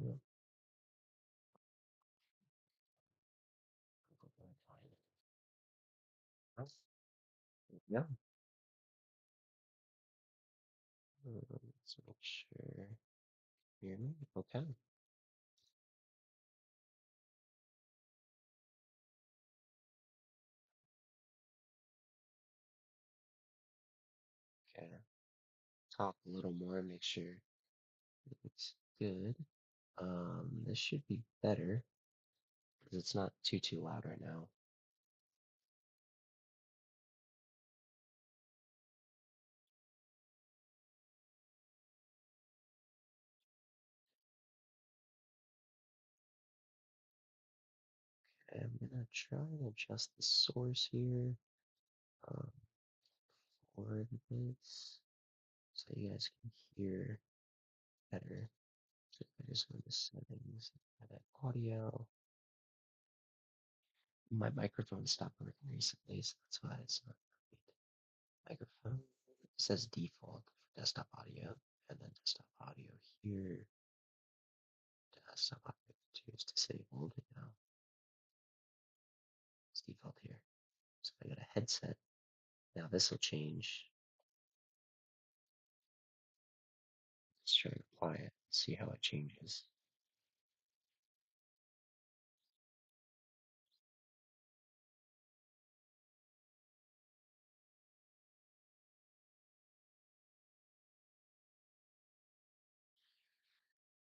Yeah. Yeah. Let's make sure. Hear me? Okay. Okay. Talk a little more, make sure it's good. This should be better because it's not too loud right now. Okay, I'm gonna try and adjust the source here. Um, Forward this so you guys can hear better. So if I just go to settings, edit audio. My microphone stopped working recently, so that's why it's not right. Microphone. It says default for desktop audio, and then desktop audio here. Desktop audio 2 is disabled. Now it's default here. So I got a headset. Now this will change. Let's try to apply it. See how it changes.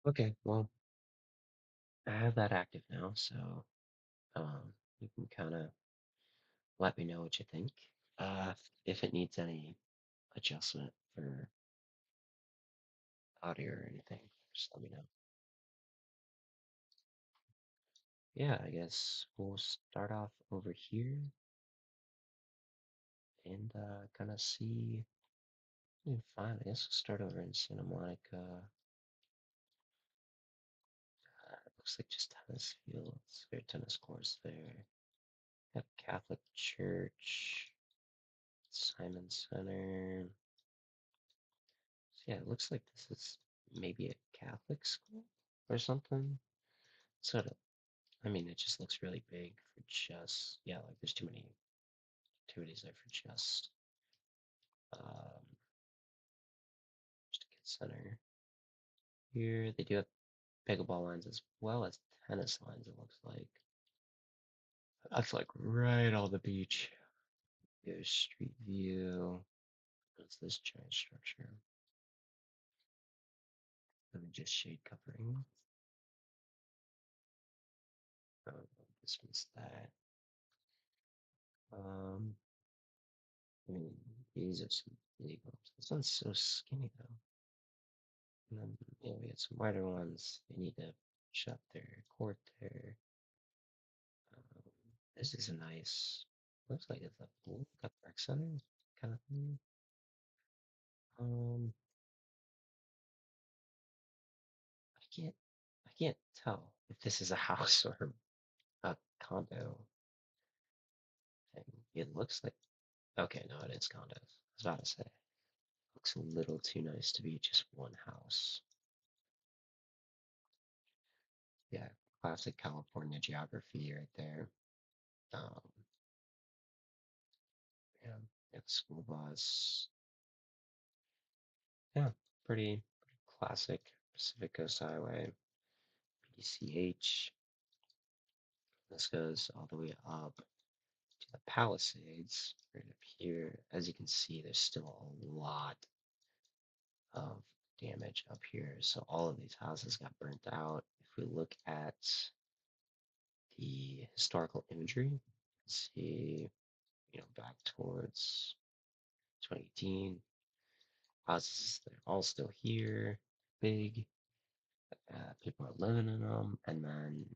Okay, well, I have that active now, so you can kind of let me know what you think. Uh, if it needs any adjustment for audio or anything, just let me know. Yeah, I guess we'll start off over here and kind of see. Fine, I guess we'll start over in Santa Monica. Looks like just tennis fields, or tennis courts there. Got Catholic Church, Simon Center. So yeah, it looks like this is maybe a Catholic school or something. Sort of. I mean, it just looks really big for just, yeah, like there's too many activities there for um, just a kid center. Here, they do have pickleball lines as well as tennis lines, it looks like. That's like right on the beach. There's street view. What's this giant structure? Let me just shade covering. Oh, dismiss that. Um, I mean, these are some big ones. This one's so skinny though. And then, yeah, we got some wider ones. They need to shut their court there. Um, this is a nice, looks like it's a pool, got rec center kind of thing. Um, can't I can't tell if this is a house or a condo thing. It looks like okay, no, it is condos. I was about to say. Looks a little too nice to be just one house. Yeah, classic California geography right there. Um, yeah, yeah, school bus. Yeah, pretty classic Pacific Coast Highway. PCH. This goes all the way up to the Palisades right up here. As you can see, there's still a lot of damage up here. So all of these houses got burnt out. If we look at the historical imagery, see, back towards 2018, houses, they're all still here, big, people are living in them, and then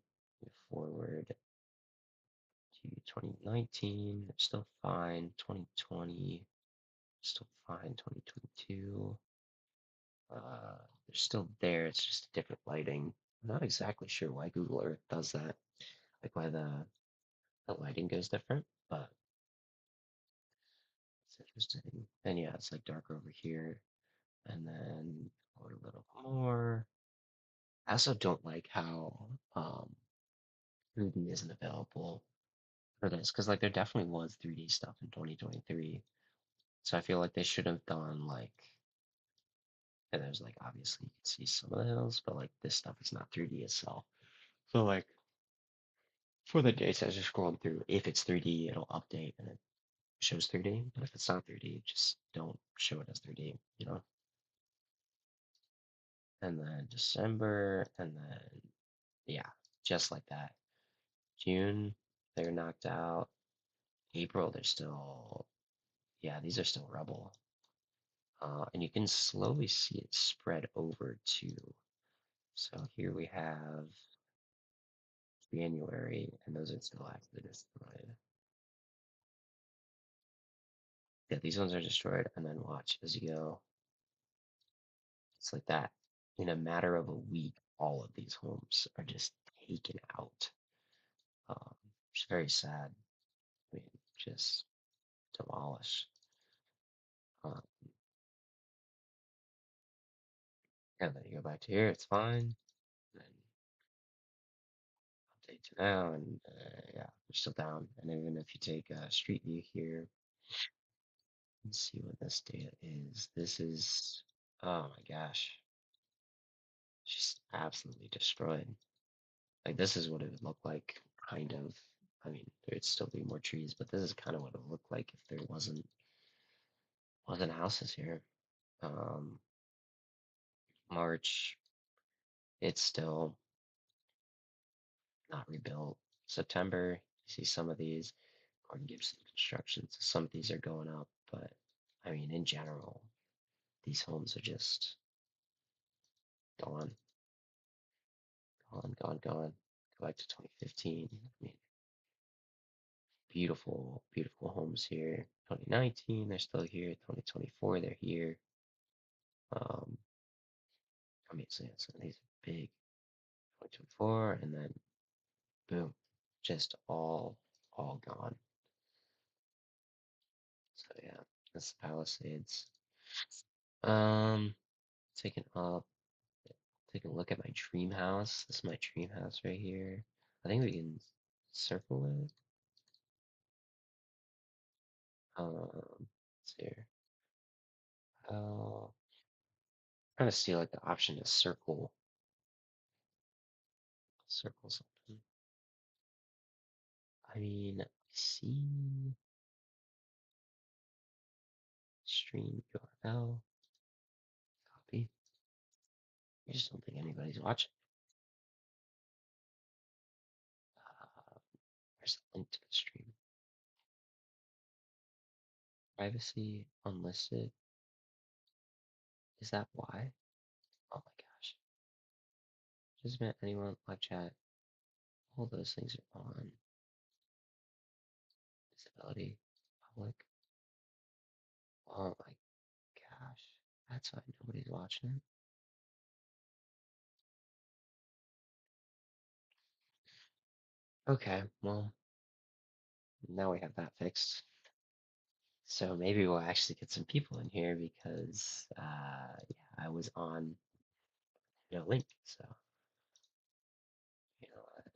forward to 2019, they're still fine, 2020, still fine, 2022, they're still there, it's just different lighting. I'm not exactly sure why Google Earth does that, like why the lighting goes different, but it's interesting. And yeah, it's like darker over here, and then a little more. I also don't like how 3D isn't available for this because like there definitely was 3D stuff in 2023. So I feel like they should have done like, and there's like obviously you can see some of the hills, but like this stuff is not 3D itself. So like for the data, as you're scrolling through, if it's 3D, it'll update and it shows 3D. But if it's not 3D, just don't show it as 3D, you know? And then December, and then yeah, just like that. June, they're knocked out. April, they're still, yeah, these are still rubble. And you can slowly see it spread over to. So here we have January, and those are still actually destroyed. Yeah, these ones are destroyed, and then watch as you go. It's like that. In a matter of a week, all of these homes are just taken out. It's very sad. I mean, just demolished. Um, and then you go back to here, it's fine. And then update to now, and yeah, we're still down. And even if you take a street view here, let's see what this data is. This is, oh my gosh, just absolutely destroyed. Like this is what it would look like, kind of. I mean, there'd still be more trees, but this is kind of what it would look like if there wasn't houses here. Um, March, it's still not rebuilt. September, you see some of these. Gordon Gibson construction, so some of these are going up, but I mean, in general, these homes are just gone, gone, gone, gone. Go back to 2015. I mean, beautiful, beautiful homes here. 2019, they're still here. 2024, they're here. Um, I mean, so yeah, so these are big. 2024, and then boom, just all gone. So yeah, that's the Palisades. Um, taking up, taking a look at my dream house. This is my dream house right here. I think we can circle it. Let's see here. Trying to see like the option to circle something. I mean, see stream URL, copy. I just don't think anybody's watching. Where's the link to the stream? Privacy unlisted. Is that why? Oh my gosh. Just met anyone live chat. All those things are on. Visibility, public. Oh my gosh. That's why nobody's watching it. Okay, well, now we have that fixed. So maybe we'll actually get some people in here because yeah, I was on link. So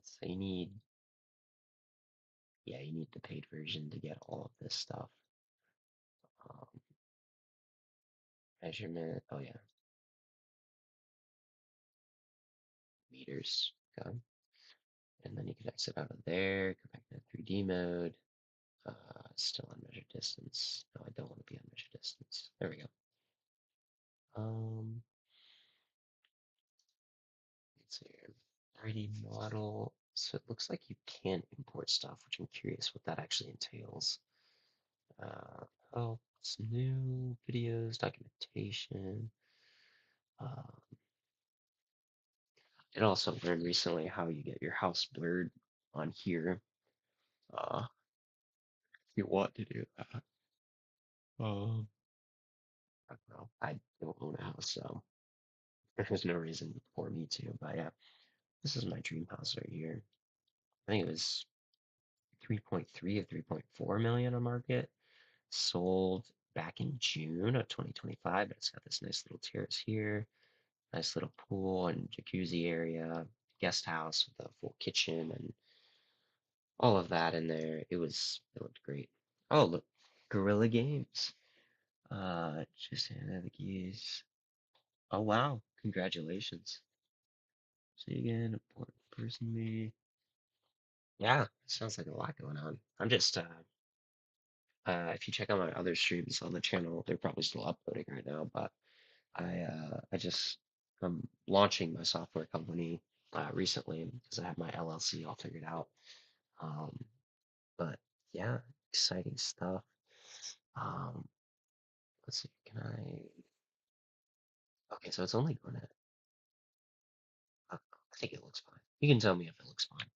so you need you need the paid version to get all of this stuff. Um, Measurement. Oh yeah, meters. Okay. And then you can exit out of there, go back to 3D mode. Still on measure distance. No, I don't want to be on measure distance. There we go. Um, let's see here. 3D model. So it looks like you can import stuff, which I'm curious what that actually entails. Uh, oh, it's new videos, documentation. Uh, it also learned recently how you get your house blurred on here. If you want to do that. I don't know. I don't own a house, so there's no reason for me to. But yeah, this is my dream house right here. I think it was 3.3 or 3.4 million on market. Sold back in June of 2025. But it's got this nice little terrace here. Nice little pool and jacuzzi area, guest house with a full kitchen and all of that in there. It looked great. Oh, look, Guerrilla Games. Just handed the keys. Oh wow, congratulations. See you again, important person me. Yeah, sounds like a lot going on. If you check out my other streams on the channel, they're probably still uploading right now, but I'm launching my software company recently because I have my LLC all figured out. Um, but yeah, exciting stuff. Um, let's see, can I? Okay, so it's only going to. I think it looks fine. You can tell me if it looks fine.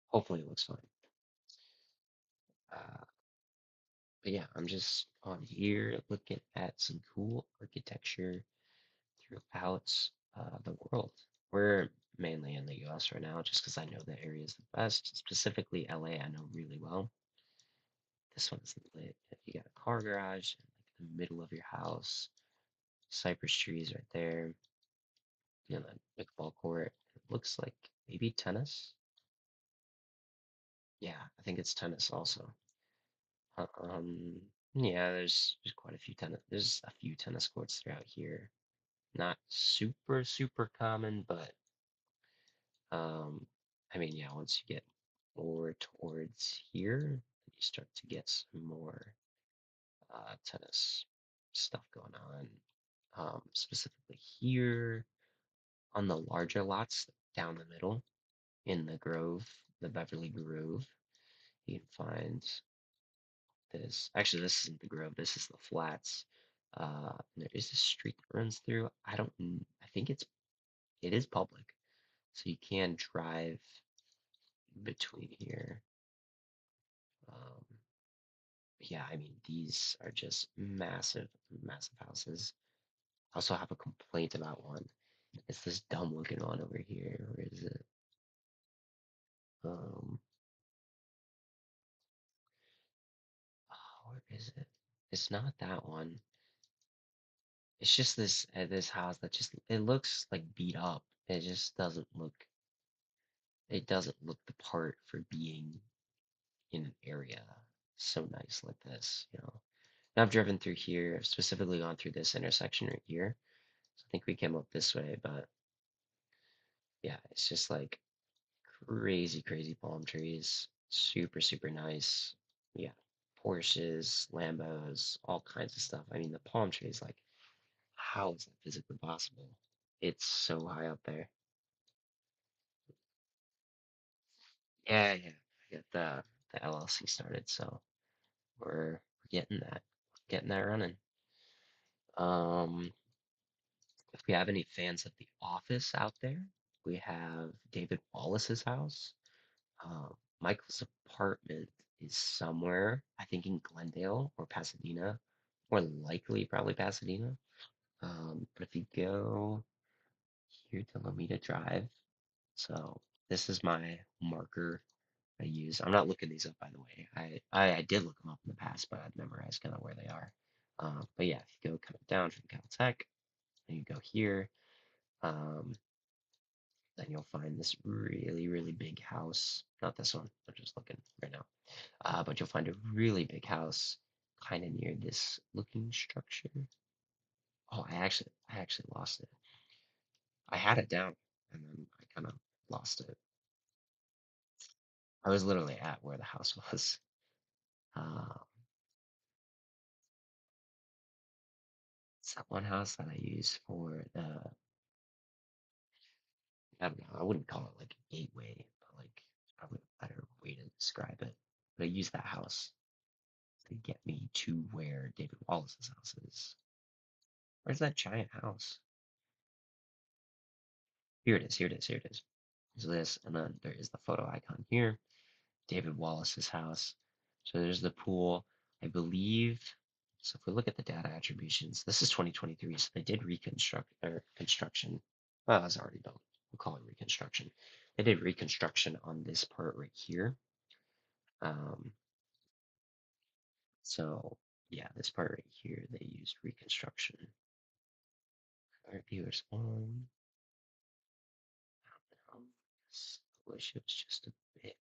Hopefully, it looks fine. Uh, but yeah, I'm just on here looking at some cool architecture throughout the world. We're mainly in the US right now just because I know the areas the best. Specifically, LA, I know really well. This one's lit. You got a car garage in like the middle of your house, cypress trees right there, the pickleball court. It looks like maybe tennis. Yeah, I think it's tennis also. Yeah, there's quite a few tennis. There's a few tennis courts throughout here. Not super common, but Um, I mean, yeah, once you get more towards here, you start to get some more tennis stuff going on. Specifically here on the larger lots down the middle in the Grove, the Beverly Grove, you can find this. Actually, this isn't the Grove. This is the Flats. There is a street that runs through. I think it is public, so you can drive between here. Um, Yeah, I mean, these are just massive houses. I also have a complaint about one. It's this dumb looking one over here. Where is it? Um, where is it? It's not that one. It's just this house that just it looks like beat up. It just doesn't look the part for being in an area so nice like this. And I've driven through here, I've specifically gone through this intersection right here. So I think we came up this way, but yeah, it's just like crazy palm trees. Super nice. Yeah. Porsches, Lambos, all kinds of stuff. I mean, the palm trees, like, how is that physically possible? It's so high up there. Yeah. I got the LLC started, so we're getting that running. Um, if we have any fans of The Office out there, we have David Wallace's house. Michael's apartment is somewhere, I think in Glendale or Pasadena, or likely probably Pasadena. But if you go here to Lomita Drive, so this is my marker I use. I'm not looking these up, by the way. I did look them up in the past, but I've memorized kind of where they are. But yeah, if you go kind of down from Caltech, and you go here, um, then you'll find this really big house. Not this one. I'm just looking right now. But you'll find a really big house kind of near this looking structure. Oh, I actually lost it. I had it down and then I kind of lost it. I was literally at where the house was. Uh, it's that one house that I use for I don't know, I wouldn't call it like a gateway, but like probably a better way to describe it. But I use that house to get me to where David Wallace's house is. Where's that giant house? Here it is. There's this, and then there is the photo icon here, David Wallace's house. So there's the pool, I believe. So if we look at the data attributions, this is 2023, so they did reconstruct or construction. Well, it's already done. We'll call it reconstruction. They did reconstruction on this part right here. Um, so yeah, this part right here, they used reconstruction. Our viewers on. Um, I wish it was just a bit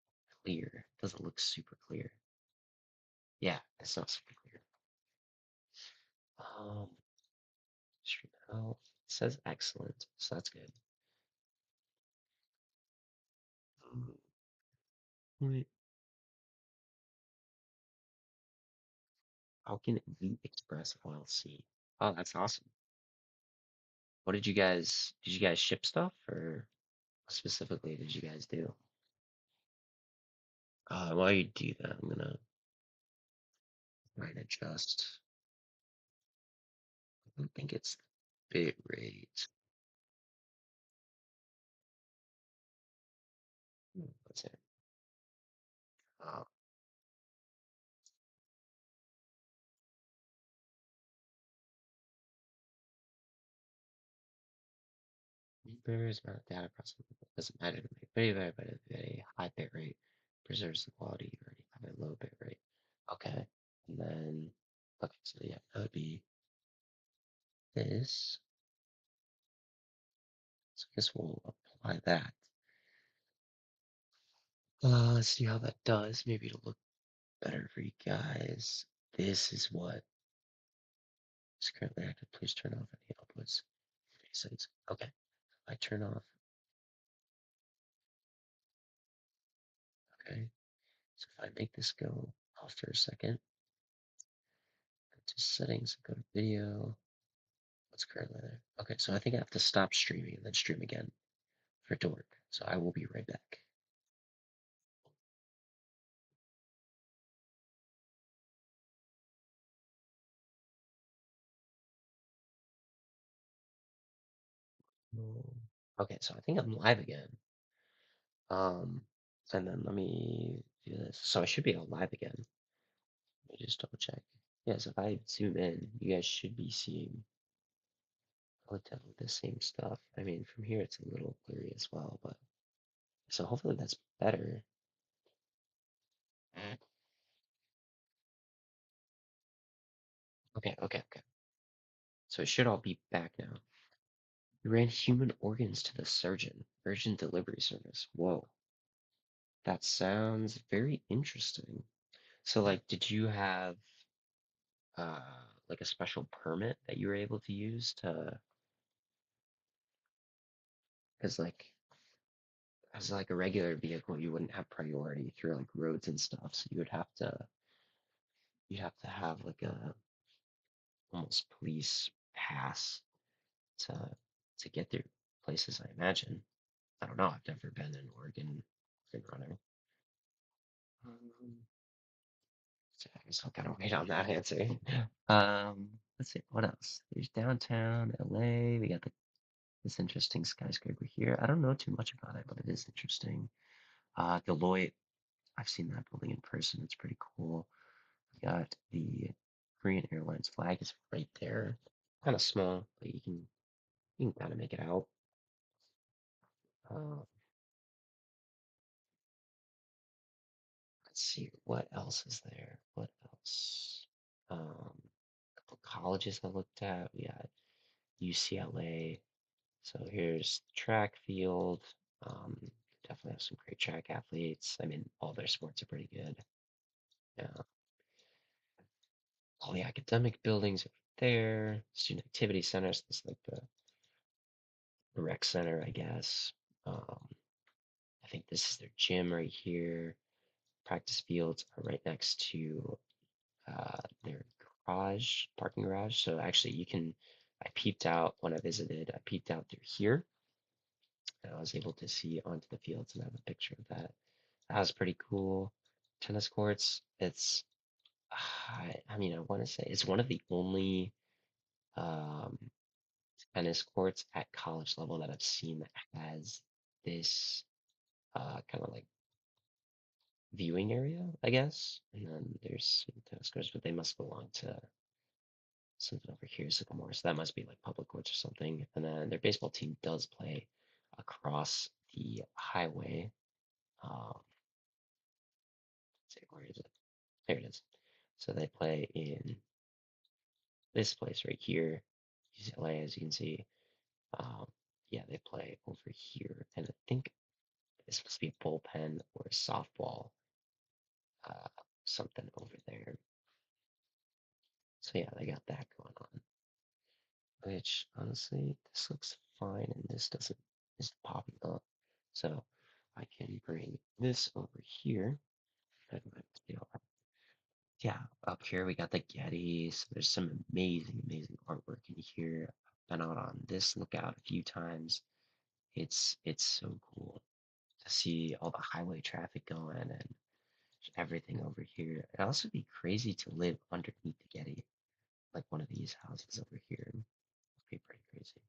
clear. Doesn't look super clear. Yeah, it's not super clear. Um, stream health says excellent, so that's good. Wait, how can Elite Express LLC? Oh, that's awesome. What did you guys ship stuff or what specifically did you guys do? While you do that, I'm gonna try and adjust. I don't think it's the bit rate. What's it? Uh, Bears amount of data processing doesn't matter to me. Very high bit rate preserves the quality. You already have a low bit rate. Okay. And then, okay, so yeah, that would be this. So I guess we'll apply that. Let's see how that does. Maybe it'll look better for you guys. This is what is currently active. Please turn off any outputs. Settings. Okay. I turn off. Okay. So if I make this go off for a second, go to settings, go to video. What's currently there? Okay, so I think I have to stop streaming and then stream again for it to work. So I will be right back. No. Okay, so I think I'm live again. Um, and then let me do this. So I should be live again. Let me just double check. Yes, if I zoom in, you guys should be seeing the same stuff. I mean, from here it's a little blurry as well, but so hopefully that's better. Okay. So it should all be back now. We ran human organs to the surgeon. Urgent delivery service. Whoa. That sounds very interesting. So, like, did you have like a special permit that you were able to use to, because like as like a regular vehicle, you wouldn't have priority through like roads and stuff. So you'd have to have like a almost police pass to get through places, I imagine. I don't know. I've never been in Oregon running. Um, so I guess I'll gotta wait on that answer. Let's see, what else? There's downtown LA. We got this interesting skyscraper here. I don't know too much about it, but it is interesting. Deloitte, I've seen that building in person. It's pretty cool. We got the Korean Airlines flag is right there. Kind of small, but you can kind of make it out. Uh, let's see, what else is there? What else? A couple colleges I looked at. We got UCLA. So here's the track field. Um, definitely have some great track athletes. I mean, all their sports are pretty good. Yeah. All the academic buildings are there. Student activity centers. This is like the rec center, I guess. I think this is their gym right here. Practice fields are right next to their parking garage. So actually, I peeped out when I visited. I peeped out through here, and I was able to see onto the fields and have a picture of that. That was pretty cool. Tennis courts. I mean, I want to say it's one of the only um, tennis courts at college level that I've seen that has this kind of like viewing area, I guess. And then there's some tennis courts, but they must belong to something over here, Sycamore. So that must be like public courts or something. And then their baseball team does play across the highway. Um, say, where is it? There it is. So they play in this place right here, UCLA, as you can see. Um, yeah, they play over here, and I think it's supposed to be a bullpen or a softball, uh, something over there. So yeah, they got that going on. Which honestly, this looks fine, and this doesn't is popping up. So I can bring this over here. And yeah, up here we got the Gettys. There's some amazing, amazing artwork in here. Been out on this lookout a few times. It's so cool to see all the highway traffic going and everything over here. It'd also be crazy to live underneath the Getty, like one of these houses over here. It'd be pretty crazy.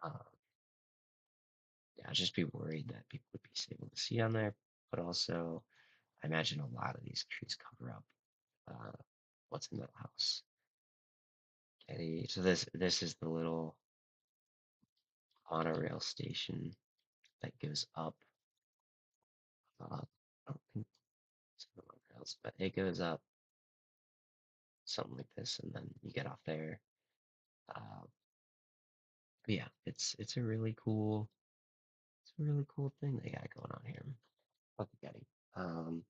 Um, yeah, I'd just be worried that people would be able to see on there, but also I imagine a lot of these trees cover up what's in that house. Getty. So this is the little monorail station that goes up. I don't think it's the monorails, but it goes up something like this, and then you get off there. Uh, but yeah, it's a really cool thing they got going on here. Love the Getty. Um,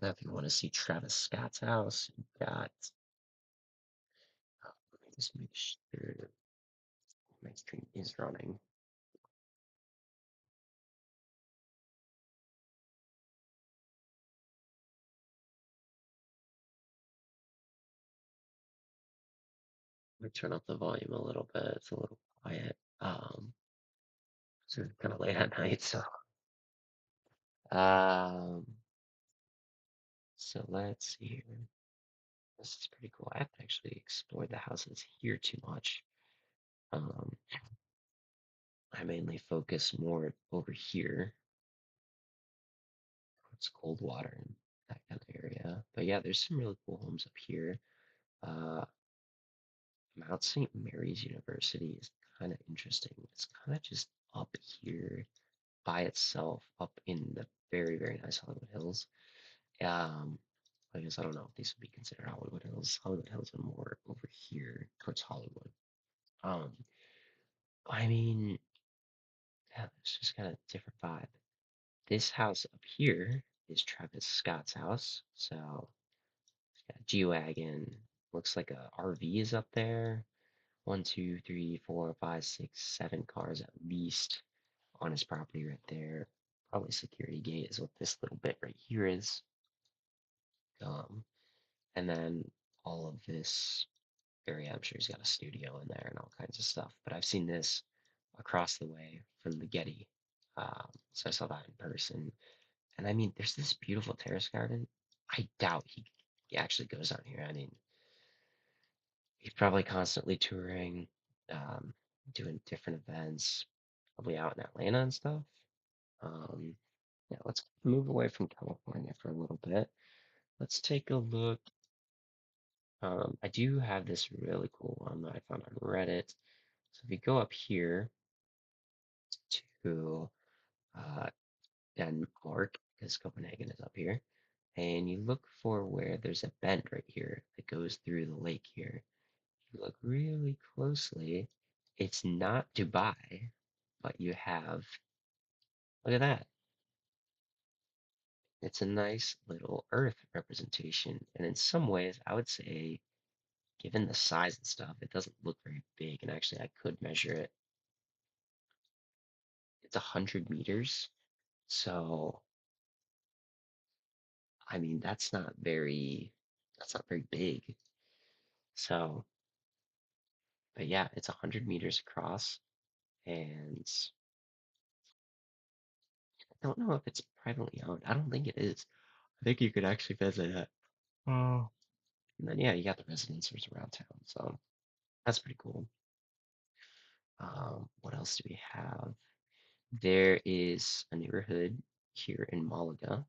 Now if you want to see Travis Scott's house, you got. Let me just make sure my screen is running. Let me turn up the volume a little bit. It's a little quiet. So it's kind of late at night, so um, so let's see here. This is pretty cool. I haven't actually explored the houses here too much. Um, I mainly focus more over here. It's cold water and that kind of area. But yeah, there's some really cool homes up here. Uh, Mount St. Mary's University is kind of interesting. It's kind of just up here by itself, up in the very, very nice Hollywood Hills. Um, I guess I don't know if these would be considered Hollywood Hills. Hollywood Hills are more over here towards Hollywood. Um, I mean, yeah, it's just kind of different vibe. This house up here is Travis Scott's house. So, yeah, G-Wagon. Looks like a RV is up there. One, two, three, four, five, six, 7 cars at least on his property right there. Probably security gate is what this little bit right here is. Um, and then all of this area, I'm sure he's got a studio in there and all kinds of stuff. But I've seen this across the way from the Getty. So I saw that in person. And I mean, there's this beautiful terrace garden. I doubt he actually goes out here. I mean, he's probably constantly touring, um, doing different events, probably out in Atlanta and stuff. Um, yeah, let's move away from California for a little bit. Let's take a look. I do have this really cool one that I found on Reddit. So if you go up here to uh, Denmark, because Copenhagen is up here, and you look for where there's a bend right here that goes through the lake here. If you look really closely, it's not Dubai, but you have, look at that. It's a nice little Earth representation. And in some ways, I would say, given the size and stuff, it doesn't look very big. And actually, I could measure it. It's 100 meters. So, I mean, that's not very big. So, but yeah, it's 100 meters across. And I don't know if it's privately owned. I don't think it is. I think you could actually visit it. Oh. And then, yeah, you got the residences around town. So that's pretty cool. What else do we have? There is a neighborhood here in Malaga,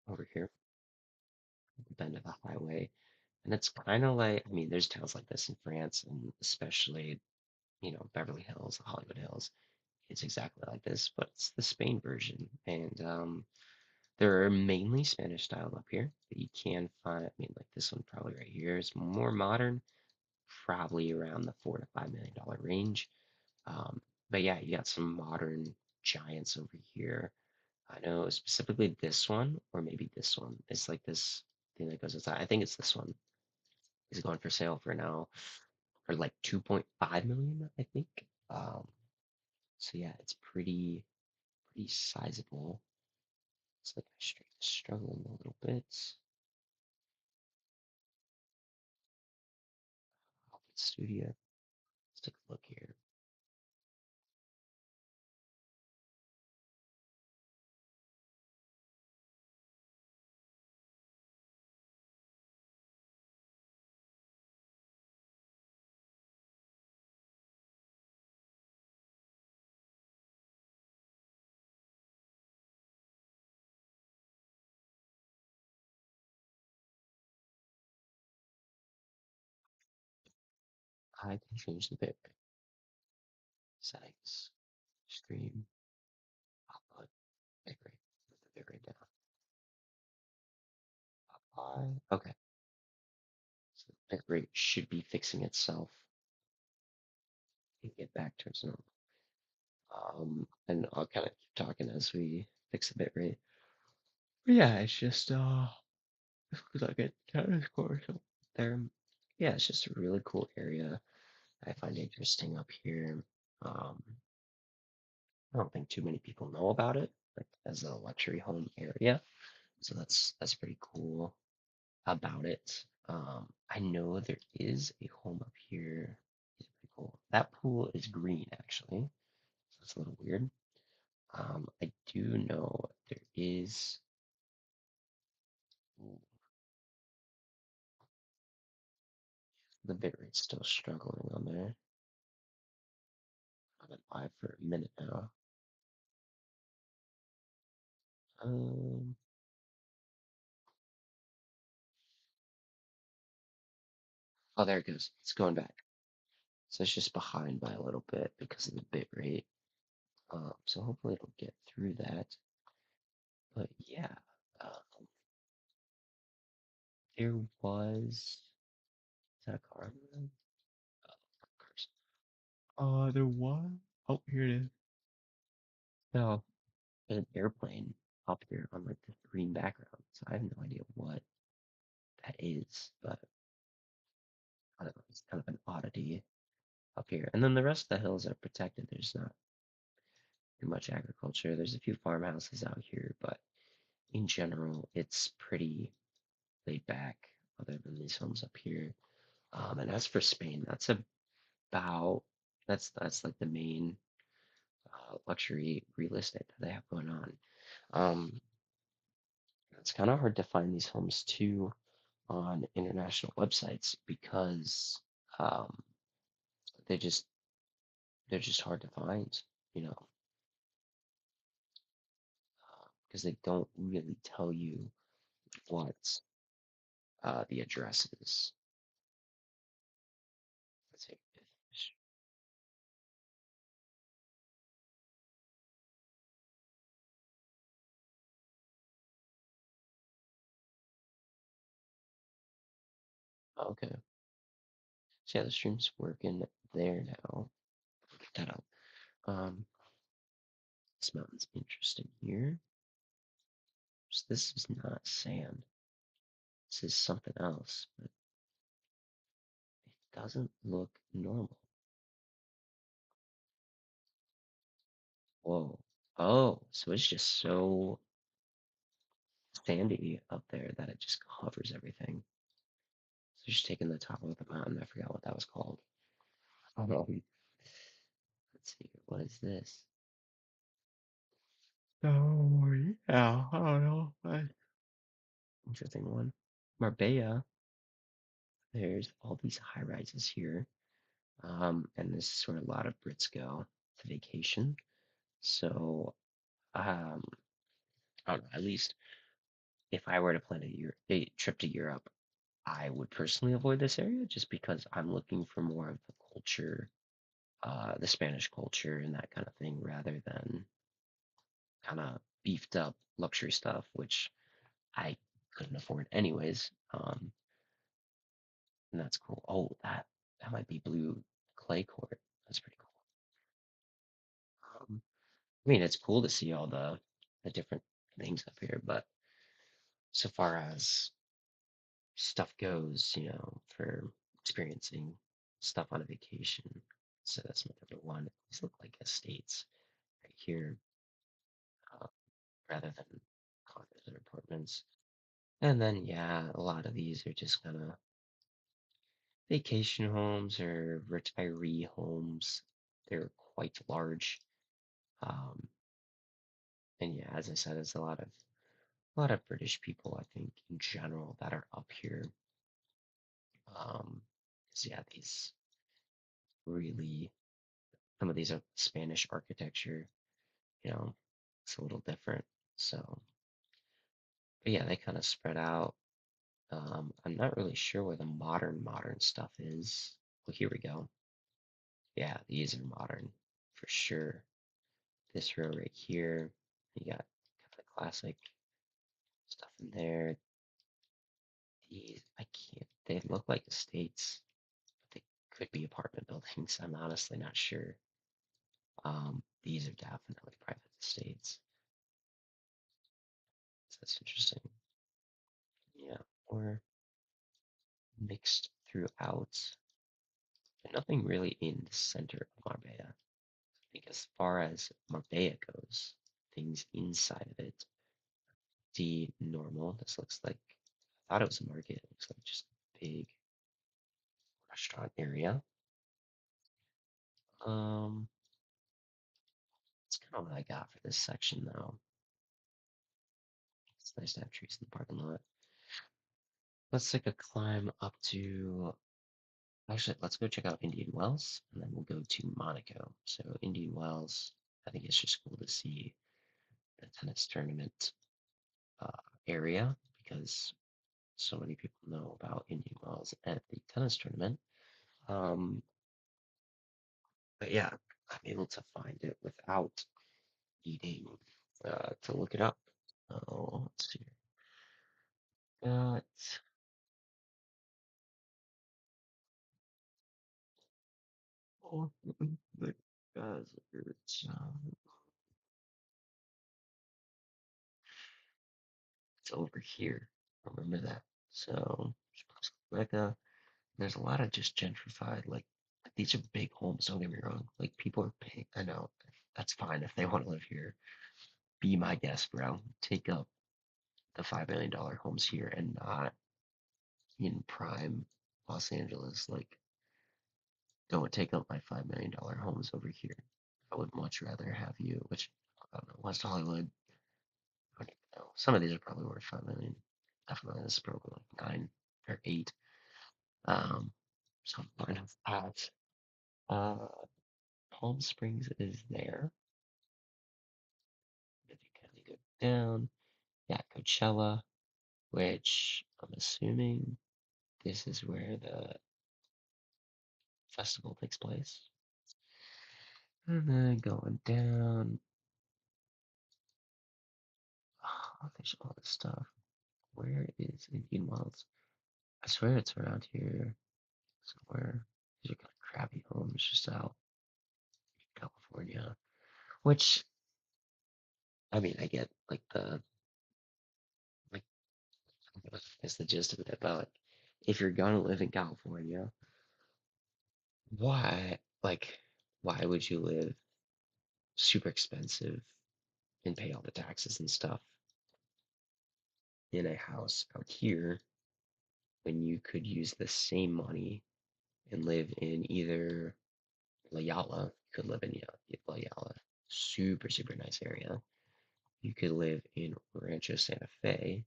over here, at the bend of the highway. And it's kind of like, I mean, there's towns like this in France, and especially, Beverly Hills, Hollywood Hills. It's exactly like this, but it's the Spain version. And there are mainly Spanish style up here, but you can find, I mean, like this one probably right here is more modern, probably around the $4 to $5 million range. Um, but yeah, you got some modern giants over here. I know specifically this one, or maybe this one. It's like this thing that goes inside. I think it's this one. Is going for sale for now for like 2.5 million, I think. So yeah, it's pretty sizable. It's like struggling a little bit. Hobbit Studio. Let's take a look here. I can change the bit settings, stream, output, bitrate. Put the bitrate down. Apply. Okay, so the bitrate should be fixing itself and get back to its normal. And I'll kind of keep talking as we fix the bitrate. But yeah, it's just because I get kind of score so there. Yeah, it's just a really cool area I find interesting up here. Um, I don't think too many people know about it, like as a luxury home area. So that's pretty cool about it. I know there is a home up here. It's pretty cool. That pool is green actually, so that's a little weird. I do know there is. Ooh, the bitrate's still struggling on there. I've been live for a minute now. Um, oh, there it goes. It's going back. So it's just behind by a little bit because of the bit rate. So hopefully it'll get through that. But yeah, um, there was. Is that a car on the road? Oh, cars. There was. Oh, here it is. No, an airplane up here on like the green background. So I have no idea what that is, but I don't know. It's kind of an oddity up here. And then the rest of the hills are protected. There's not too much agriculture. There's a few farmhouses out here, but in general, it's pretty laid back, other than these homes up here. And as for Spain, about that's like the main luxury real estate that they have going on. Um, it's kind of hard to find these homes too on international websites because um, they just they're just hard to find, you know, because they don't really tell you what the address is. Let's see. Okay, so yeah, the stream's working there now. Get that up. Um, this mountain's interesting here. So this is not sand. This is something else, but it doesn't look normal. Whoa. Oh, so it's just so sandy up there that it just covers everything. So just taking the top of the mountain. I forgot what that was called. Um, let's see. What is this? Oh, yeah. I don't know. Interesting one. Marbella. There's all these high rises here. And this is where a lot of Brits go to vacation. So, um, I don't know, at least if I were to plan a trip to Europe, I would personally avoid this area just because I'm looking for more of the culture, the Spanish culture and that kind of thing, rather than kind of beefed up luxury stuff, which I couldn't afford anyways. And that's cool. Oh, that. That might be blue clay court. That's pretty cool. I mean, it's cool to see all the different things up here, but so far as stuff goes, for experiencing stuff on a vacation, so that's my number one. These look like estates right here, uh, rather than condos and apartments. And then, yeah, a lot of these are just kind of vacation homes or retiree homes. They're quite large. Um, and yeah, as I said, it's a lot of British people, I think, in general, that are up here. 'Cause, yeah, these really, some of these are Spanish architecture, you know, it's a little different. So, but yeah, they kind of spread out. I'm not really sure where the modern stuff is. Well, here we go. Yeah, these are modern for sure. This row right here, you got kind of classic stuff in there. These, I can't, they look like estates, but they could be apartment buildings. I'm honestly not sure. These are definitely private estates. So that's interesting. Yeah, or mixed throughout, but nothing really in the center of Marbella. I think as far as Marbella goes, things inside of it, the normal. This looks like, I thought it was a market. It looks like just a big restaurant area. Um, it's kind of what I got for this section though. It's nice to have trees in the parking lot. Let's take a climb up to, actually, let's go check out Indian Wells and then we'll go to Monaco. So Indian Wells, I think it's just cool to see the tennis tournament uh, area because so many people know about Indian Wells at the tennis tournament. Um, but yeah, I'm able to find it without needing to look it up. Oh, let's see. Got oh, the guys, it's over here. Remember that. So, Rebecca, there's a lot of just gentrified, like these are big homes, don't get me wrong. Like people are paying, I know, that's fine if they want to live here. Be my guest, bro. Take up the $5 million homes here and not in prime Los Angeles. Like, don't take up my $5 million homes over here. I would much rather have you, which I don't know, West Hollywood. I don't even know. Some of these are probably worth 5 million. Definitely, this is probably like 9 or 8. Um, so I'm fine with that. Uh, Palm Springs is there. If you kind of go down, yeah, Coachella, which I'm assuming this is where the festival takes place. And then going down, oh, there's all this stuff. Where is Indian Wells? I swear it's around here somewhere. These are kind of crappy homes just out in California. Which, I mean, I get like, is the gist of it, but like, if you're gonna live in California, why, like, why would you live super expensive and pay all the taxes and stuff in a house out here when you could use the same money and live in either La Jolla, you could live in La Jolla, super, super nice area. You could live in Rancho Santa Fe,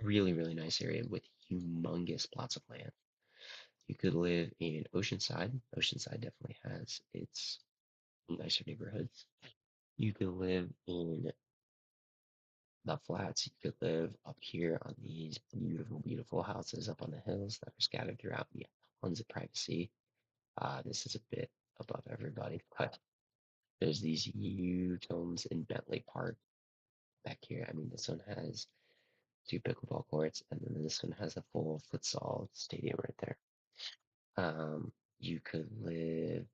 really, really nice area with humongous plots of land. You could live in Oceanside. Oceanside definitely has its nicer neighborhoods. You could live in the flats. You could live up here on these beautiful, beautiful houses up on the hills that are scattered throughout the tons of privacy. This is a bit above everybody, but there's these huge homes in Bentley Park back here. I mean, this one has 2 pickleball courts, and then this one has a full futsal stadium right there. Um, you could live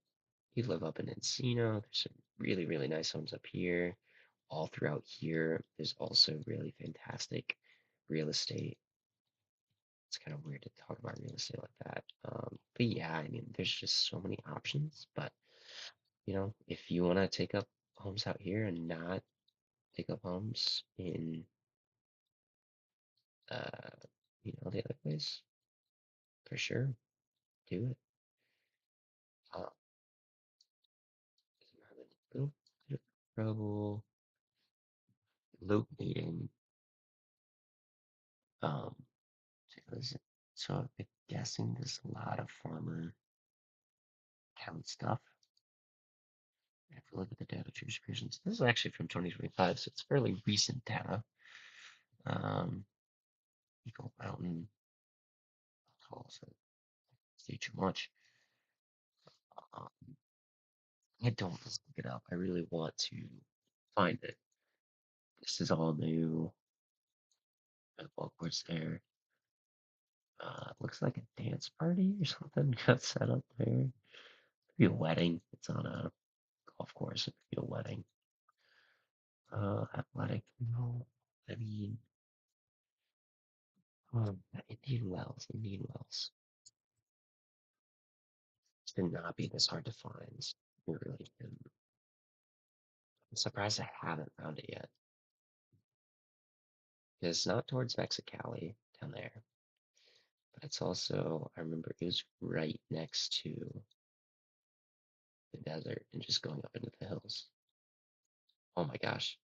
you live up in Encino. There's some really, really nice homes up here. All throughout here, there's also really fantastic real estate. It's kind of weird to talk about real estate like that. But yeah, I mean, there's just so many options. But if you want to take up homes out here and not take up homes in, uh, the other place, for sure, do it. Uh, I'm having a little bit of trouble locating. Um, so I'm guessing there's a lot of farmer account stuff. I have to look at the data true subscriptions. This is actually from 2025, so it's fairly recent data. Um, Eagle Mountain calls it say too much. Um, I don't just look it up. I really want to find it. This is all new. Ballcourts there. Looks like a dance party or something got set up there. Could be a wedding. It's on a golf course. It could be a wedding. Athletic. No, I mean, Indian Wells. Indian Wells. Should not be this hard to find. It really shouldn't. I'm surprised I haven't found it yet. It's not towards Mexicali down there, but it's also, I remember it was right next to the desert and just going up into the hills. Oh my gosh,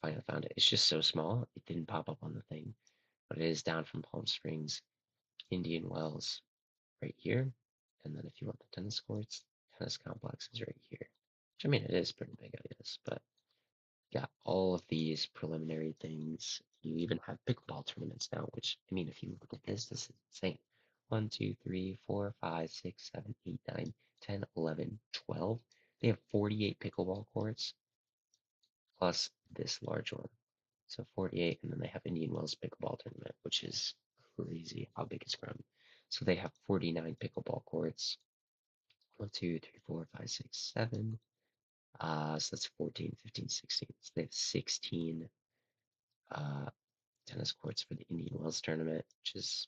finally found it. It's just so small, it didn't pop up on the thing, but it is down from Palm Springs, Indian Wells, right here. And then if you want the tennis courts, tennis complex is right here. Which I mean, it is pretty big, I guess, but got all of these preliminary things. You even have pickleball tournaments now, which, I mean, if you look at this is insane. 1, 2, 3, 4, 5, 6, 7, 8, 9, 10, 11, 12. They have 48 pickleball courts plus this large one. So 48, and then they have Indian Wells pickleball tournament, which is crazy how big it's grown. So they have 49 pickleball courts. 1, 2, 3, 4, 5, 6, 7. So that's 14, 15, 16. So they have 16 uh, tennis courts for the Indian Wells tournament, which is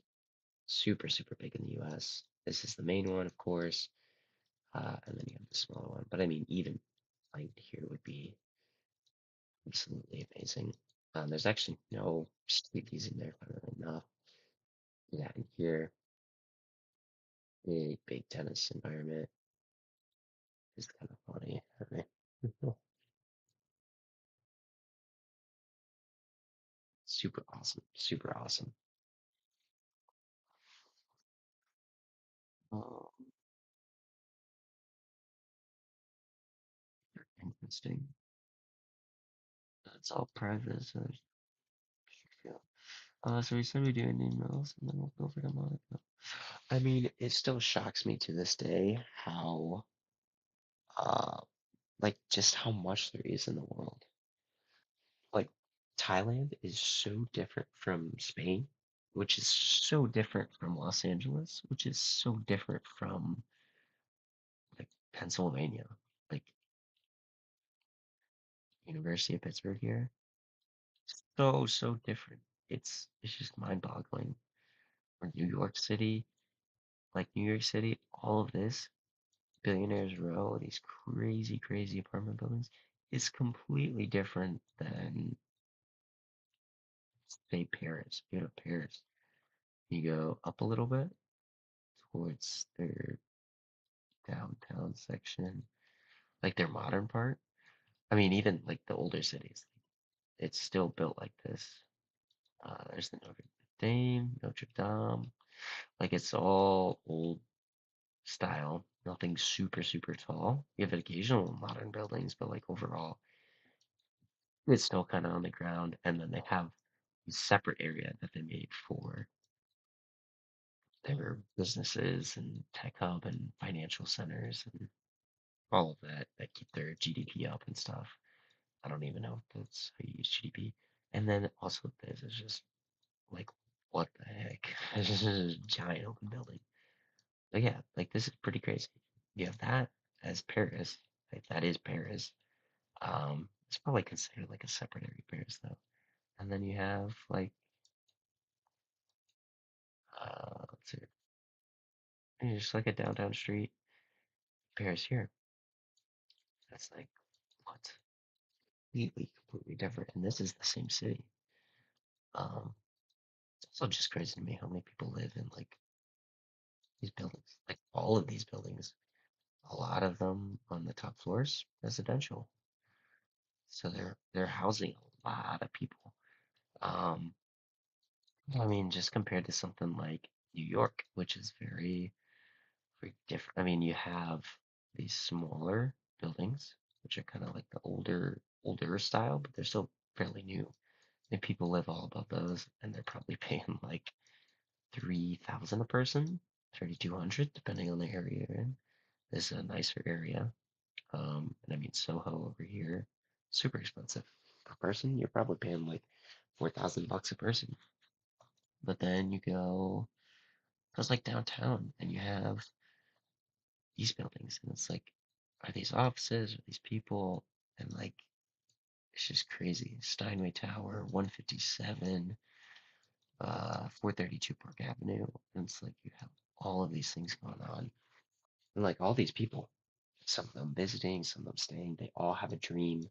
super, super big in the US. This is the main one, of course, and then you have the smaller one. But I mean, even playing here would be absolutely amazing. There's actually no sleepies in there, funnily enough. Yeah, and here, the big tennis environment is kind of funny. Right? Super awesome, super awesome. Oh, interesting. It's all private, so yeah. So we said we do Indian Wells, and then we'll go over to Monaco. I mean, it still shocks me to this day how, uh, like, just how much there is in the world. Like, Thailand is so different from Spain, which is so different from Los Angeles, which is so different from, like, Pennsylvania, like, University of Pittsburgh here. So, so different. It's just mind-boggling. Or New York City, like New York City, all of this Billionaires Row, these crazy, crazy apartment buildings, is completely different than, say, Paris. You go to Paris, you go up a little bit towards their downtown section, like their modern part. I mean, even like the older cities, it's still built like this. There's the Notre Dame, Notre Dame. Like it's all old style, nothing super, super tall. You have occasional modern buildings, but like overall, it's still kind of on the ground, and then they have a separate area that they made for their businesses and tech hub and financial centers and all of that keep their GDP up and stuff. I don't even know if that's how you use GDP. And then also this is just like what the heck? This is a giant open building. But yeah, like this is pretty crazy. You have that as Paris. Like that is Paris. It's probably considered like a separate area Paris though. And then you have like let's see, just like a downtown street Paris here. That's like what? Completely different. And this is the same city. Um, it's also just crazy to me how many people live in like these buildings. Like all of these buildings. A lot of them on the top floors, residential. So they're housing a lot of people. Um, I mean, just compared to something like New York, which is very different. I mean, you have these smaller buildings, which are kind of like the older style, but they're still fairly new. And people live all above those, and they're probably paying like 3,000 a person, 3,200, depending on the area you're in. This is a nicer area. And I mean Soho over here, super expensive per person. You're probably paying like 4,000 bucks a person. But then you goes like downtown, and you have these buildings, and it's like, are these offices? Are these people? And like, it's just crazy. Steinway Tower, 157, 432 Park Avenue, and it's like you have all of these things going on, and like all these people, some of them visiting, some of them staying, they all have a dream.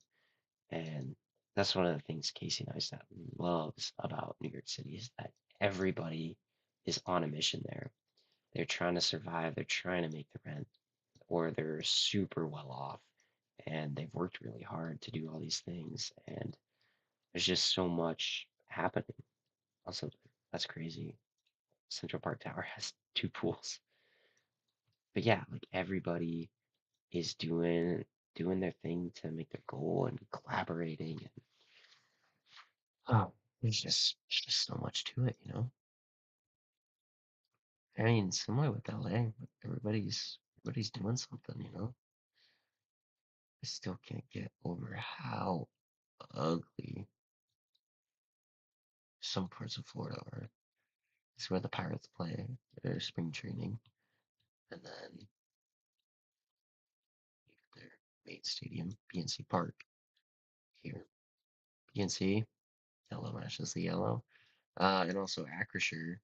And that's one of the things Casey Neistat loves about New York City is that everybody is on a mission there. They're trying to survive, they're trying to make the rent, or they're super well off and they've worked really hard to do all these things. And there's just so much happening. Also, that's crazy. Central Park Tower has two pools. But yeah, like everybody is doing their thing to make their goal and collaborating and oh, there's just so much to it, you know. I mean, similar with LA, but everybody's doing something, you know. I still can't get over how ugly some parts of Florida are. It's where the Pirates play their spring training, and then you get their main stadium, PNC Park here. PNC, yellow matches the yellow, and also Acrisure,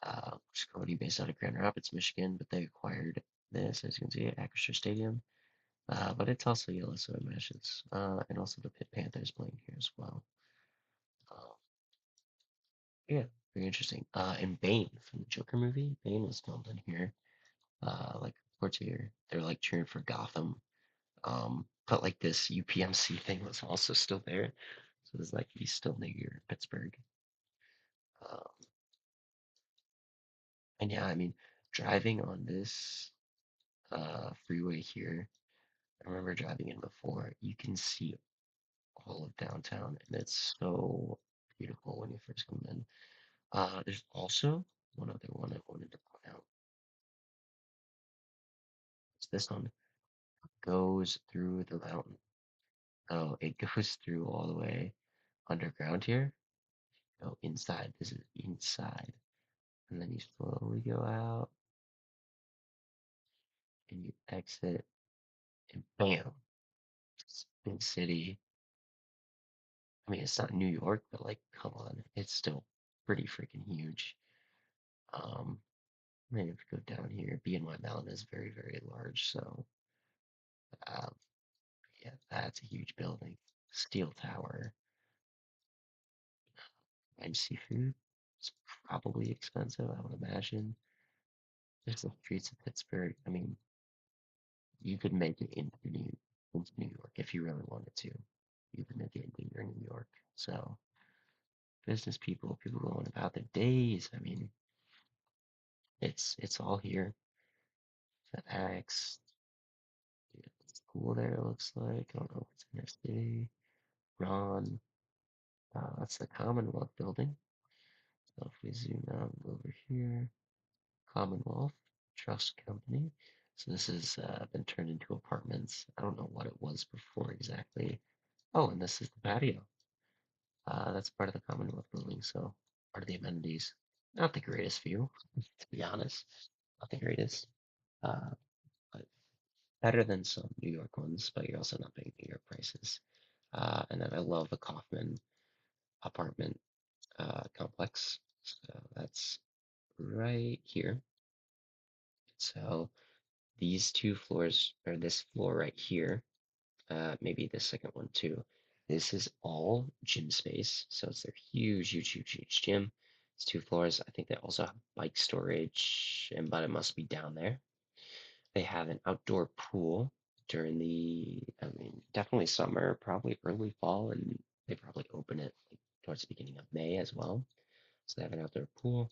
which is Cody based out of Grand Rapids, Michigan, but they acquired this, as you can see, Acrisure Stadium. But it's also yellow, so it matches. And also the Pitt Panthers playing here as well. Uh, yeah, very interesting. And Bane from the Joker movie, Bane was filmed in here. Like Portier, they're like cheering for Gotham. But like this UPMC thing was also still there. So it's like he's still near Pittsburgh. Um, and yeah, I mean, driving on this freeway here, I remember driving in before, you can see all of downtown, and it's so beautiful when you first come in. There's also one other one I wanted to point out. It's this one goes through the mountain. Oh, it goes through all the way underground here. Go inside. This is inside. And then you slowly go out and you exit and bam, it's a big city. I mean, it's not New York, but like, come on, it's still pretty freaking huge. I mean, if you go down here, BNY Mountain is very large. So, um, yeah, that's a huge building. Steel Tower. And seafood. It's probably expensive, I would imagine. There's the streets of Pittsburgh. I mean, you could make it into New York if you really wanted to. You could make it into your New York. So business people, people going about their days. I mean, it's all here. FedEx, yeah, school there it looks like. I don't know what's in their city. Ron, that's the Commonwealth building. So if we zoom out and go over here, Commonwealth Trust Company. So this has been turned into apartments. I don't know what it was before exactly. Oh, and this is the patio. That's part of the Commonwealth building, so part of the amenities. Not the greatest view, to be honest. not the greatest, uh, but better than some New York ones, but you're also not paying New York prices. And then I love the Kaufman apartment complex. So that's right here. So these two floors, or this floor right here, maybe the second one too. This is all gym space. So it's their huge, huge, huge, huge gym. It's two floors. I think they also have bike storage, and but it must be down there. They have an outdoor pool during I mean, definitely summer, probably early fall, and they probably open it like towards the beginning of May as well. So they have an outdoor pool,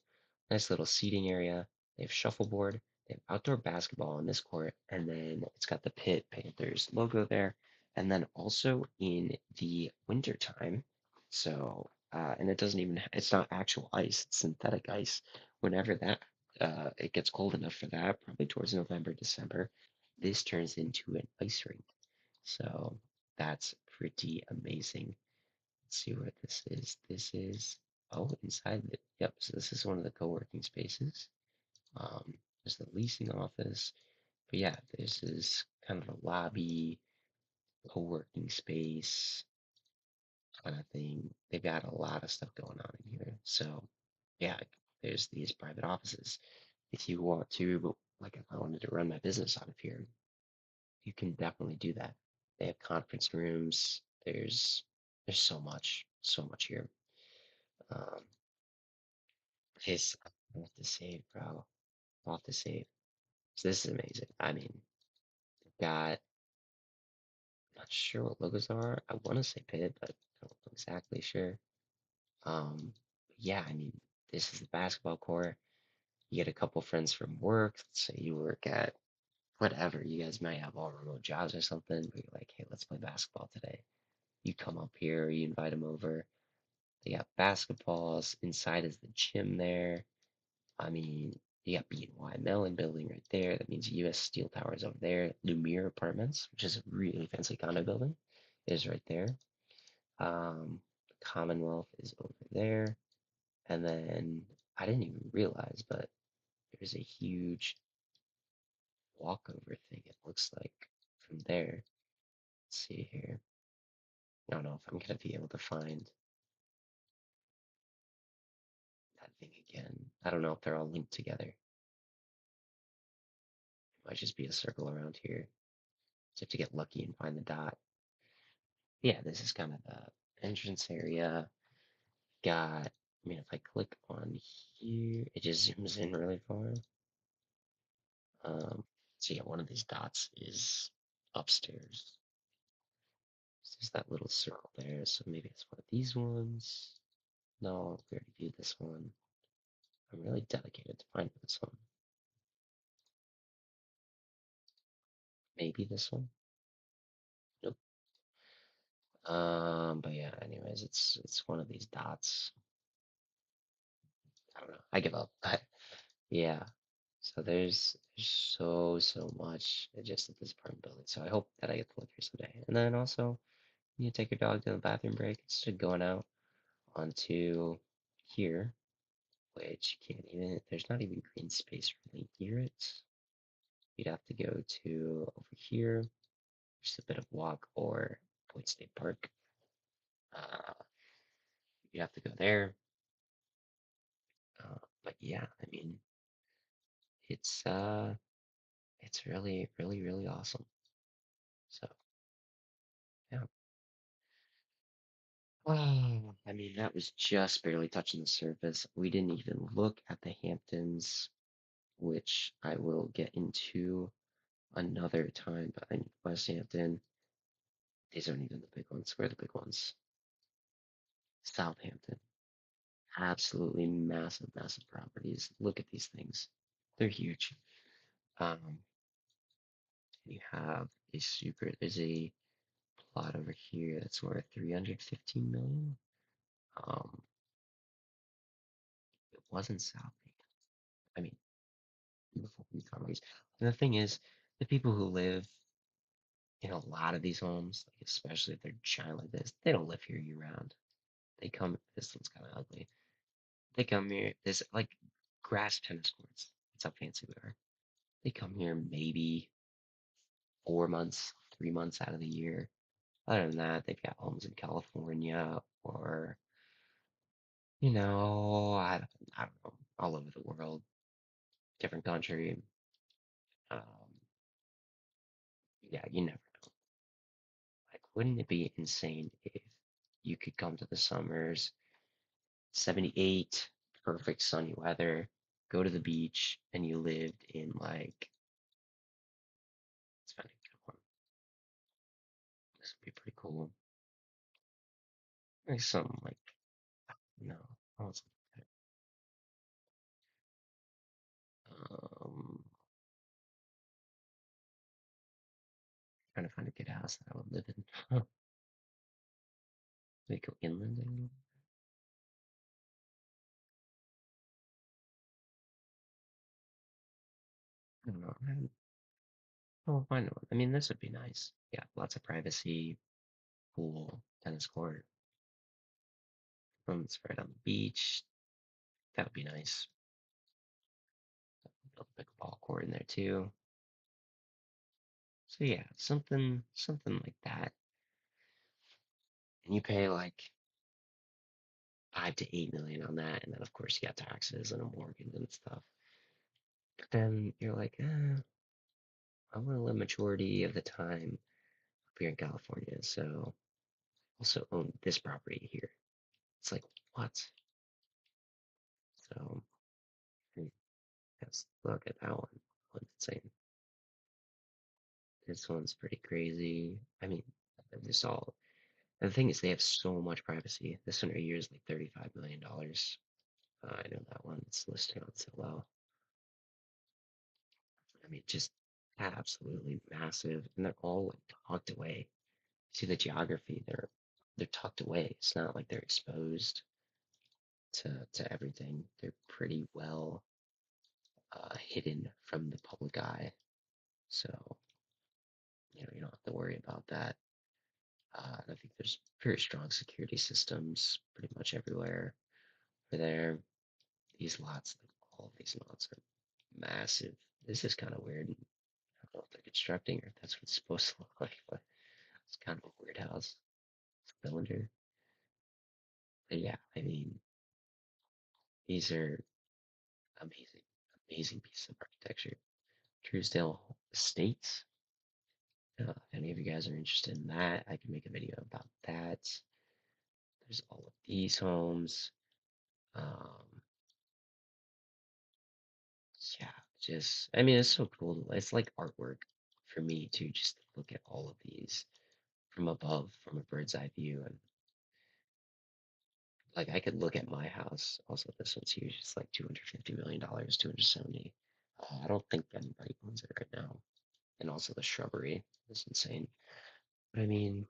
nice little seating area. They have shuffleboard. They have outdoor basketball on this court, and then it's got the Pitt Panthers logo there. And then also in the wintertime, so and it doesn't even it's not actual ice, it's synthetic ice. Whenever that it gets cold enough for that, probably towards November, December, this turns into an ice rink. So that's pretty amazing. Let's see where this is. This is, oh, inside the, yep, so this is one of the co-working spaces. Um, there's the leasing office. But yeah, this is kind of a lobby, co-working space kind of thing. They've got a lot of stuff going on in here. So yeah, there's these private offices. If you want to, but like if I wanted to run my business out of here, you can definitely do that. They have conference rooms. There's so much here. Um, His, I have to save, bro. I'll have to save. So this is amazing. I mean, got, not sure what logos are. I want to say Pitt, but I don't know exactly sure. Yeah, I mean, this is the basketball court. You get a couple friends from work. Let's say you work at whatever. You guys might have all remote jobs or something, but you're like, hey, let's play basketball today. You come up here, you invite them over. They got basketballs. Inside is the gym there. I mean, you got BNY Mellon building right there. That means US Steel Towers over there. Lumiere Apartments, which is a really fancy condo building, is right there. Commonwealth is over there. And then I didn't even realize, but there's a huge walkover thing, it looks like, from there. Let's see here. I don't know if I'm going to be able to find that thing again. I don't know if they're all linked together. It might just be a circle around here. Just have to get lucky and find the dot. Yeah, this is kind of the entrance area. Got, I mean, if I click on here, it just zooms in really far. So yeah, one of these dots is upstairs. So there's that little circle there, so maybe it's one of these ones. No, we already viewed this one. I'm really dedicated to finding this one. Maybe this one. Nope. But yeah, anyways, it's one of these dots. I don't know. I give up. Yeah. So there's so much just at this apartment building. So I hope that I get to live here someday. And then also you take your dog to the bathroom break instead of going out onto here, which you can't even there's not even green space really near it. You'd have to go to over here, just a bit of walk or Boyd State Park. Uh, you have to go there. But yeah, I mean it's uh it's really, really, really awesome. So yeah. Oh, I mean, that was just barely touching the surface. We didn't even look at the Hamptons, which I will get into another time. But I mean, West Hampton, these aren't even the big ones. Where are the big ones? Southampton, absolutely massive, massive properties. Look at these things. They're huge. Um, you have there's a plot over here that's worth 315 million. Um, it wasn't Southampton. I mean, beautiful economies. And the thing is, the people who live in a lot of these homes, like especially if they're giant like this, they don't live here year round. They come. This one's kind of ugly. They come here. This like grass tennis courts. That's how fancy we are. They come here maybe 4 months, 3 months out of the year. Other than that, they've got homes in California or, I don't know, all over the world, different country. Um, yeah, you never know. Like, wouldn't it be insane if you could come to the summers, 78, perfect sunny weather, go to the beach, and you lived in like, it's kind of good one. This would be pretty cool. Like something like, no, I was trying to find a good house that I would live in. Maybe go inland a little. I don't know. I haven't, oh, I know. I mean, this would be nice. Yeah, lots of privacy, pool, tennis court. It's right on the beach. That would be nice. Build a pickleball court in there too. So yeah, something like that. And you pay like 5 to 8 million on that, and then of course you got taxes and a mortgage and stuff. But then you're like, I want to live majority of the time up here in California, so also own this property here. It's like what? So let's look at that one. One's insane. This one's pretty crazy. I mean, this all. And the thing is, they have so much privacy. This one right here is like $35 million. I know that one. It's listed on Zillow. I mean, just absolutely massive, and they're all like tucked away. See the geography? They're tucked away. It's not like they're exposed to everything. They're pretty well hidden from the public eye. So you don't have to worry about that. And I think there's very strong security systems pretty much everywhere for there. These lots, like all of these lots are massive. This is kind of weird. I don't know if they're constructing or if that's what it's supposed to look like, but it's kind of a weird house. Cylinder. But yeah, I mean, these are amazing, amazing pieces of architecture. Truesdale Estates. If any of you guys are interested in that, I can make a video about that. There's all of these homes. Um, yeah, I mean, it's so cool. It's like artwork for me to just look at all of these from above, from a bird's eye view. And like, I could look at my house. Also, this one's huge. It's like $250 million, 270. I don't think Ben Wright owns it right now. And also the shrubbery is insane. But I mean,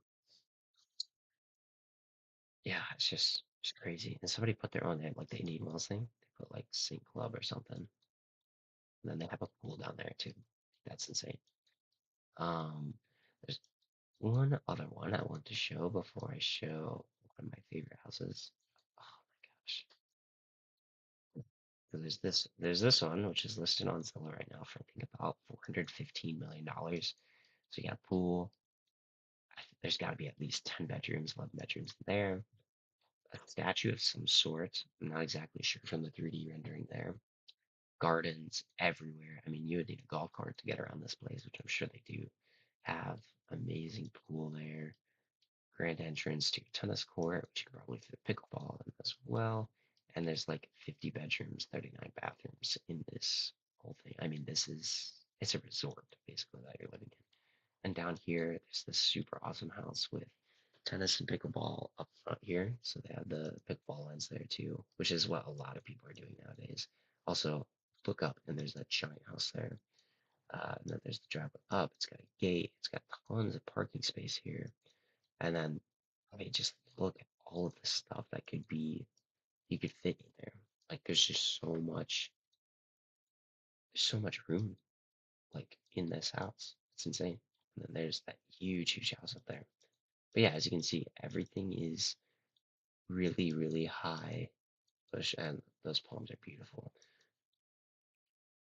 yeah, it's just crazy. And somebody put their own name, like the Indian Wells thing. They put like Sink Club or something. And then they have a pool down there too. That's insane. Um, there's one other one I want to show before I show one of my favorite houses. Oh my gosh. So there's this one which is listed on Zillow right now for I think about $415 million. So you got a pool. There's got to be at least 10 bedrooms, 11 bedrooms in there. A statue of some sort. I'm not exactly sure from the 3D rendering there. Gardens everywhere. I mean, you would need a golf cart to get around this place, which I'm sure they do have. Amazing pool there. Grand entrance to a tennis court, which you can probably fit pickleball in as well. And there's like 50 bedrooms, 39 bathrooms in this whole thing. I mean, it's a resort basically that you're living in. And down here, there's this super awesome house with tennis and pickleball up front here. So they have the pickleball lines there too, which is what a lot of people are doing nowadays. Also, look up and there's that giant house there. And then there's the driveway up. It's got a gate. It's got tons of parking space here. And then, I mean, just look at all of the stuff that you could fit in there. Like, there's so much room, like, in this house. It's insane. And then there's that huge, huge house up there. But yeah, as you can see, everything is really, really high bush, and those palms are beautiful.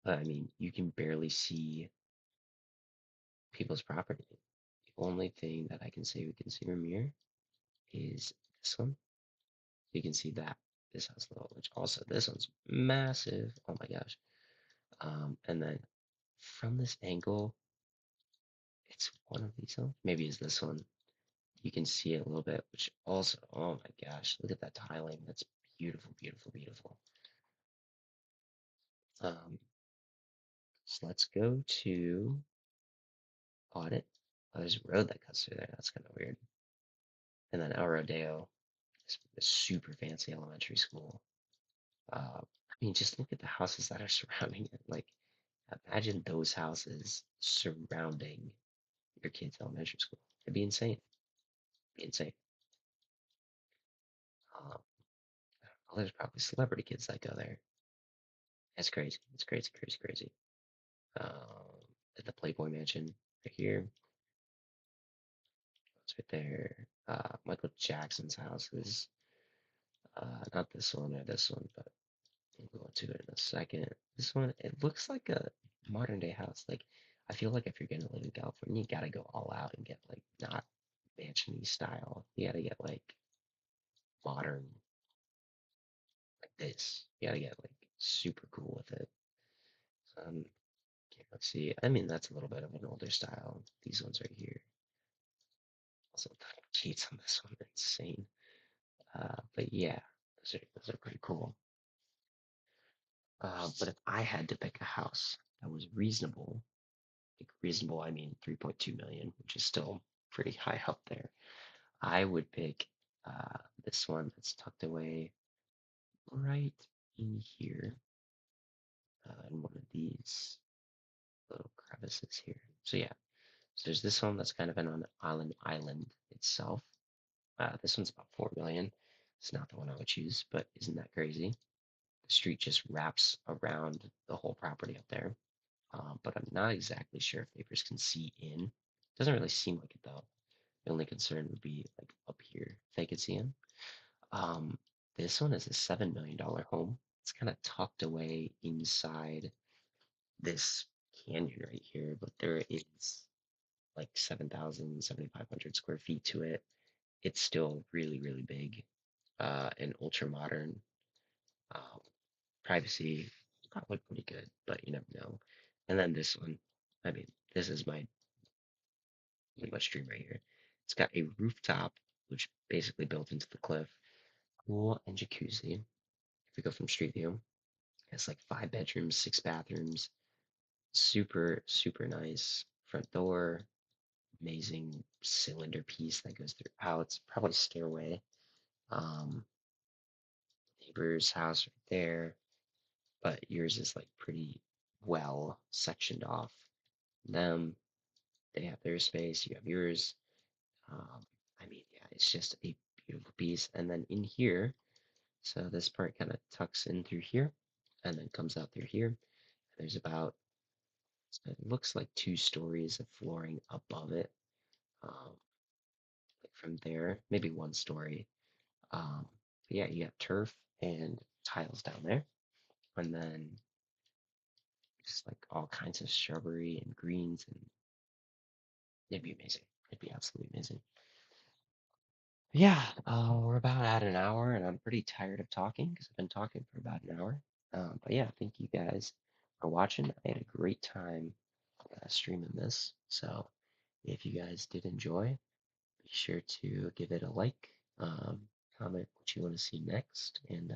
I mean, you can barely see people's property. The only thing that I can say we can see from here is this one. You can see that this house little, which also this one's massive. Oh my gosh. And then from this angle, it's one of these ones. Maybe it's this one. You can see it a little bit, which also, oh my gosh, look at that tiling. That's beautiful, beautiful, beautiful. Um, so let's go to audit. Oh, there's a road that cuts through there. That's kind of weird. And then El Rodeo is a super fancy elementary school. I mean, just look at the houses that are surrounding it. Like, imagine those houses surrounding your kid's elementary school. It'd be insane. It'd be insane. Um, oh, there's probably celebrity kids that go there. That's crazy. It's crazy, crazy, crazy. At the Playboy Mansion right here. It's right there. Michael Jackson's house is not this one or this one, but we'll go to it in a second. This one, it looks like a modern day house. Like, I feel like if you're gonna live in California, you gotta go all out and get like not mansion style. You gotta get like modern like this. You gotta get like super cool with it. Okay, let's see. I mean, that's a little bit of an older style. These ones right here. Also, the cheats on this one, insane. But yeah, those are pretty cool. But if I had to pick a house that was reasonable, like reasonable, I mean 3.2 million, which is still pretty high up there. I would pick this one that's tucked away right in here, in one of these little crevices here. So yeah, so there's this one that's kind of an on island itself. This one's about 4 million. It's not the one I would choose, but isn't that crazy? The street just wraps around the whole property up there. But I'm not exactly sure if neighbors can see in. Doesn't really seem like it though. The only concern would be like up here if they could see in. Um, this one is a $7 million home. It's kind of tucked away inside this canyon right here, but there is like 7,000, 7,500 square feet to it. It's still really, really big, and ultra modern. Um, privacy probably pretty good, but you never know. And then this one, I mean, this is my pretty much dream right here. It's got a rooftop, which basically built into the cliff, pool and jacuzzi. If we go from street view, it's like 5 bedrooms, 6 bathrooms, super, super nice front door, amazing cylinder piece that goes throughout. It's probably stairway. Um, neighbor's house right there, but yours is like pretty well sectioned off. Them, they have their space, you have yours. I mean, yeah, it's just a beautiful piece. And then in here, so this part kind of tucks in through here and then comes out through here. There's about, it looks like 2 stories of flooring above it. Like from there, maybe 1 story. But yeah, you got turf and tiles down there. And then just like all kinds of shrubbery and greens, and it'd be amazing. It'd be absolutely amazing. Yeah, we're about at an hour, and I'm pretty tired of talking because I've been talking for about an hour. But yeah, thank you guys for watching. I had a great time streaming this. So if you guys did enjoy, be sure to give it a like, comment what you want to see next, and